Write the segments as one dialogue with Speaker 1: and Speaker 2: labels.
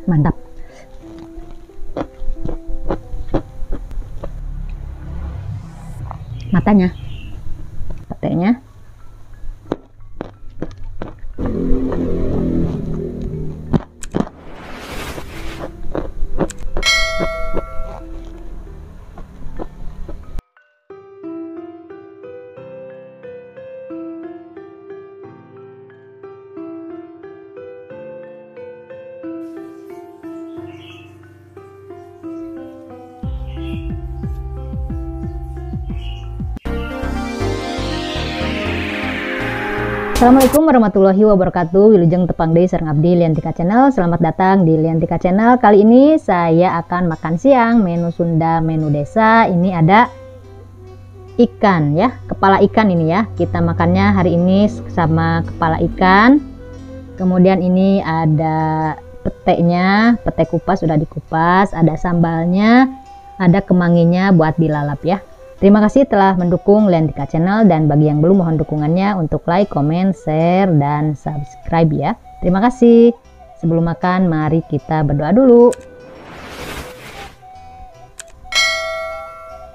Speaker 1: Mantap. Matanya, petenya. Assalamualaikum warahmatullahi wabarakatuh. Wilujeng tepang deui sareng abdi Liantika Channel. Selamat datang di Liantika Channel. Kali ini saya akan makan siang menu Sunda, menu desa. Ini ada ikan ya, kepala ikan ini ya. Kita makannya hari ini sama kepala ikan. Kemudian ini ada petenya, pete kupas sudah dikupas, ada sambalnya, ada kemanginya buat dilalap ya. Terima kasih telah mendukung Liantika Channel, dan bagi yang belum mohon dukungannya untuk like, comment, share, dan subscribe ya. Terima kasih. Sebelum makan mari kita berdoa dulu.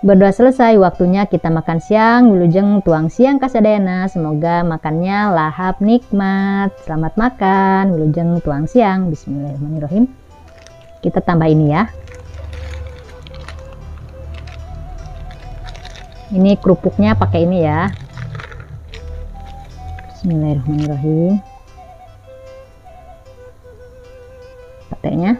Speaker 1: Berdoa selesai, waktunya kita makan siang. Wilujeng tuang siang kasadayana. Semoga makannya lahap nikmat. Selamat makan. Wilujeng tuang siang. Bismillahirrahmanirrahim. Kita tambah ini ya. Ini kerupuknya pakai ini ya. Bismillahirrahmanirrahim. Petenya.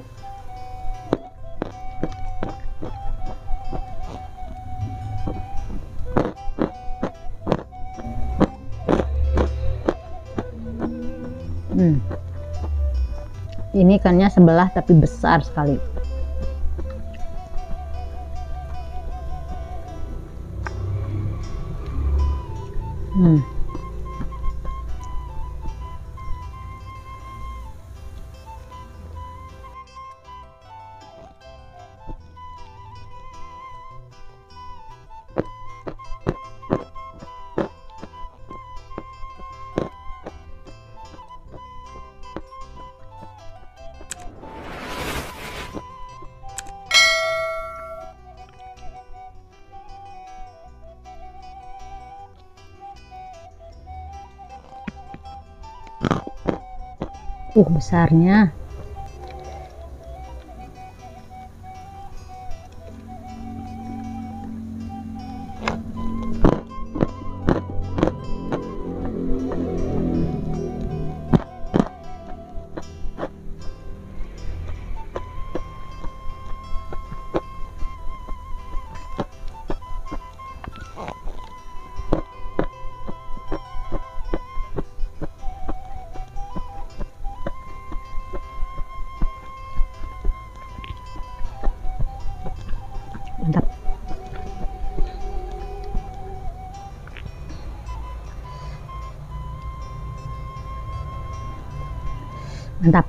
Speaker 1: Ini ikannya sebelah tapi besar sekali. Besarnya. Mantap. Mantap.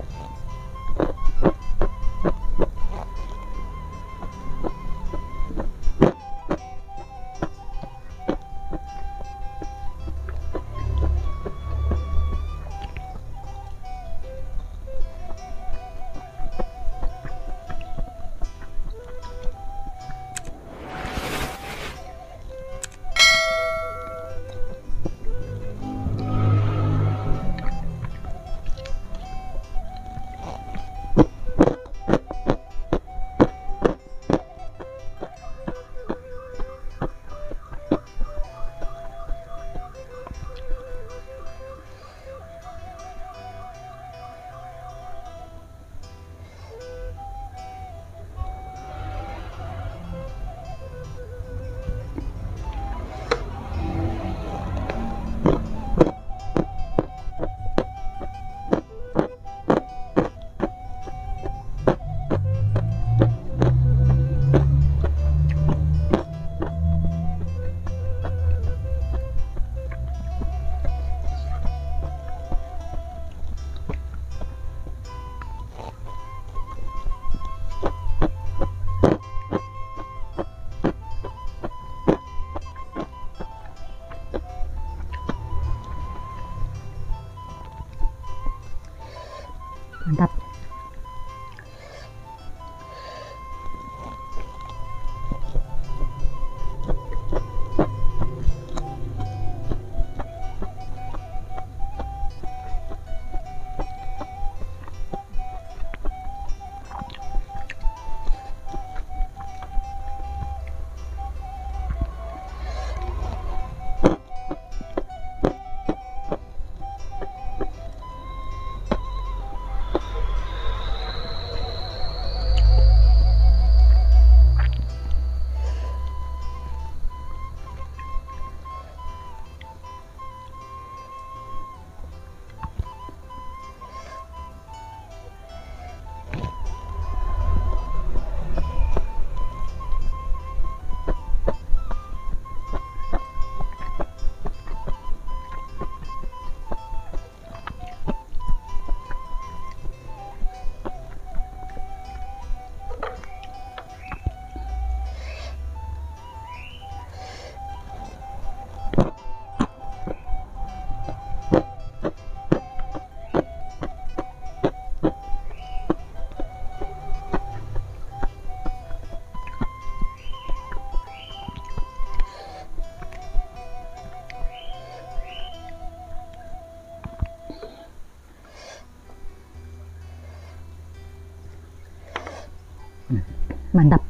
Speaker 1: Mantap.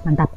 Speaker 1: Mantap.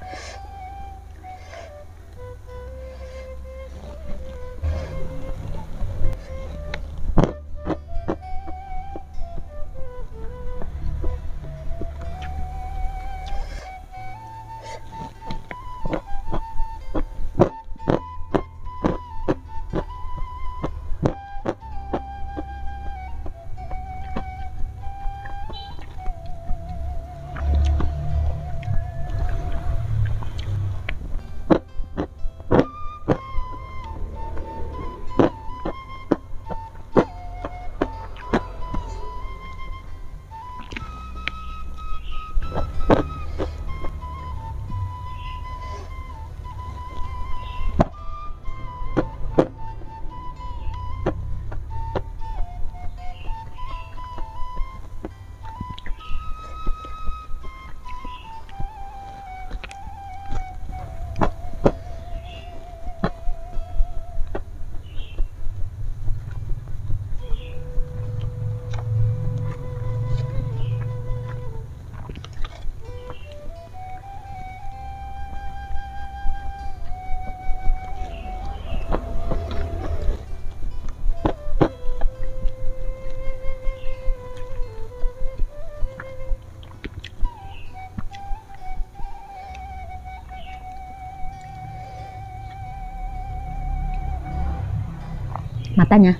Speaker 1: Matanya.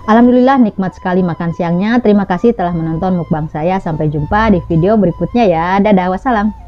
Speaker 1: Alhamdulillah nikmat sekali makan siangnya. Terima kasih telah menonton mukbang saya. Sampai jumpa di video berikutnya ya. Dadah, wassalam.